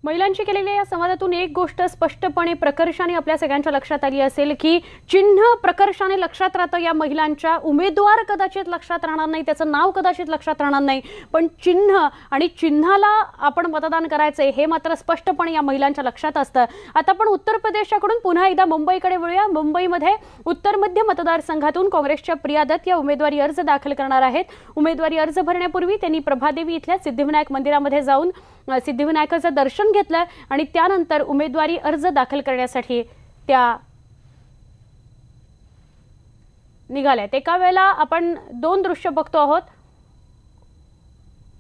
महिलांची केलेल्या या संवादातून एक गोष्ट स्पष्टपणे प्रकर्षाने आपल्या सगळ्यांच्या लक्षात आली असेल की चिन्ह प्रकर्षाने लक्षात राहतं या महिलांच्या। उमेदवार कदाचित लक्षात राहणार नाही, त्याचं नाव कदाचित लक्षात राहणार नाही, पण चिन्ह आणि चिन्हाला आपण मतदान करायचंय हे मात्र स्पष्टपणे या महिलांच्या लक्षात असतं। आता आपण उत्तर प्रदेशकडून पुन्हा एकदा मुंबईकडे वळूया। मुंबईमध्ये उत्तर मध्य मतदारसंघातून काँग्रेसच्या प्रिया दत्त या उमेदवारी अर्ज दाखल करणार आहेत। उमेदवारी अर्ज भरण्यापूर्वी त्यांनी प्रभादेवी इथल्या सिद्धिविनायक मंदिरामध्ये जाऊन सिद्धिविनायकाचं दर्शन घेतलं आणि त्यानंतर उमेदवारी अर्ज दाखल करण्यासाठी त्या निघाल्यात। एका वेळेला आपण दोन दृश्य बघतो आहोत।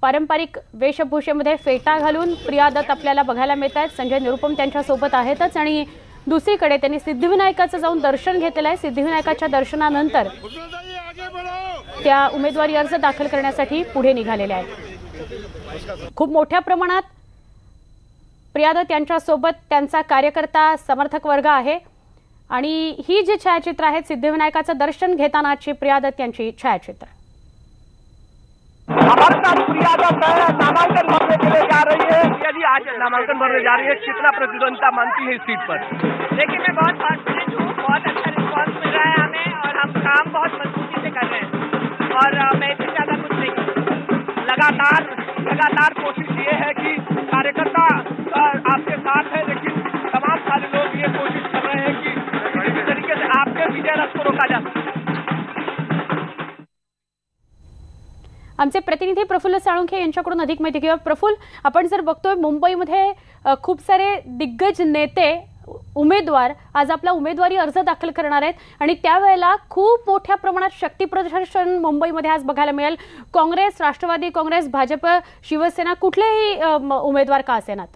पारंपरिक वेशभूषेमध्ये फेटा घालून प्रिया दत्त आपल्याला बघायला मिळतात। संजय निरुपम त्यांच्या सोबत आहेतच आणि दुसरीकडे त्यांनी सिद्धिविनायकाचं जाऊन दर्शन घेतलेलं आहे। सिद्धिविनायकाच्या दर्शनानंतर त्या उमेदवारी अर्ज दाखल करण्यासाठी पुढे निघालेले आहेत। खूप मोठ्या प्रमाणात प्रिया दत्त यांच्या सोबत त्यांचा कार्यकर्ता समर्थक वर्ग आहे आणि ही जी छायाचित्र आहेत सिद्धिविनायकाचं दर्शन घेतानाची प्रिया दत्त यांची छायाचित्र। हमारे साथ प्रिया दत्त नामांकन भरने के लिए जा रही है। यदि आज नामांकन भरने जा रही है, कितना प्रतिद्वंदिता मानती है इस सीट पर? देखिए, मैं बहुत कॉन्फिडेंट हूँ, बहुत अच्छा रिस्पॉन्स मिल रहा है हमें और हम काम बहुत मजबूती से कर रहे हैं और मैं इससे ज्यादा कुछ नहीं करूँगा। लगातार कोशिश ये है कि कार्यकर्ता आपके साथ है, लेकिन तमाम सारे लोग ये कोशिश कर रहे हैं कि किसी तरीके से आपके विजय रथ को रोका जा सके। आमचे प्रतिनिधी प्रफुल्ल साळुंखे यांच्याकडून अधिक माहिती घेऊया। प्रफुल्ल, आपण जर बघतोय मुंबईमध्ये खूप सारे दिग्गज नेते उमेदवार आज आपला उमेदवारी अर्ज दाखल करणार आहेत आणि त्यावेळेला खूप मोठ्या प्रमाणात शक्ती प्रदर्शन मुंबईमध्ये आज बघायला मिळेल। काँग्रेस, राष्ट्रवादी काँग्रेस, भाजप, शिवसेना कुठलेही उमेदवार का असेनात?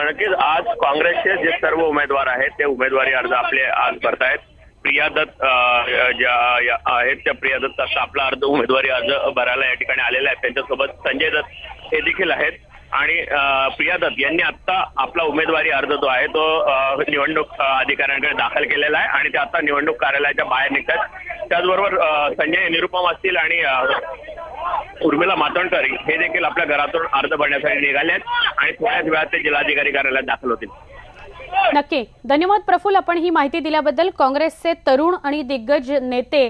नक्कीच आज काँग्रेसचे जे सर्व उमेदवार आहेत ते उमेदवारी अर्ज आपले आज भरतायत। प्रिया दत्त ज्या आहेत त्या प्रिया दत्त आपला अर्ज उमेदवारी अर्ज भरायला या ठिकाणी आलेला आहे। त्यांच्यासोबत संजय दत्त हे देखील आहेत आणि प्रिया दत्त यांनी आता आपला उमेदवारी अर्ज जो आहे तो निवडणूक अधिकाऱ्यांकडे दाखल केलेला आहे आणि ते आता निवडणूक कार्यालयाच्या बाहेर निघतात। त्याचबरोबर संजय निरुपम असतील आणि उर्मिला मातोंडकर हे देखील आपल्या घरातून अर्ज भरण्यासाठी निघाले आहेत आणि थोड्याच वेळात ते जिल्हाधिकारी कार्यालयात दाखल होतील। नक्की, धन्यवाद प्रफुल्ल, आपण ही माहिती दिल्याबद्दल। काँग्रेसचे तरुण आणि दिग्गज नेते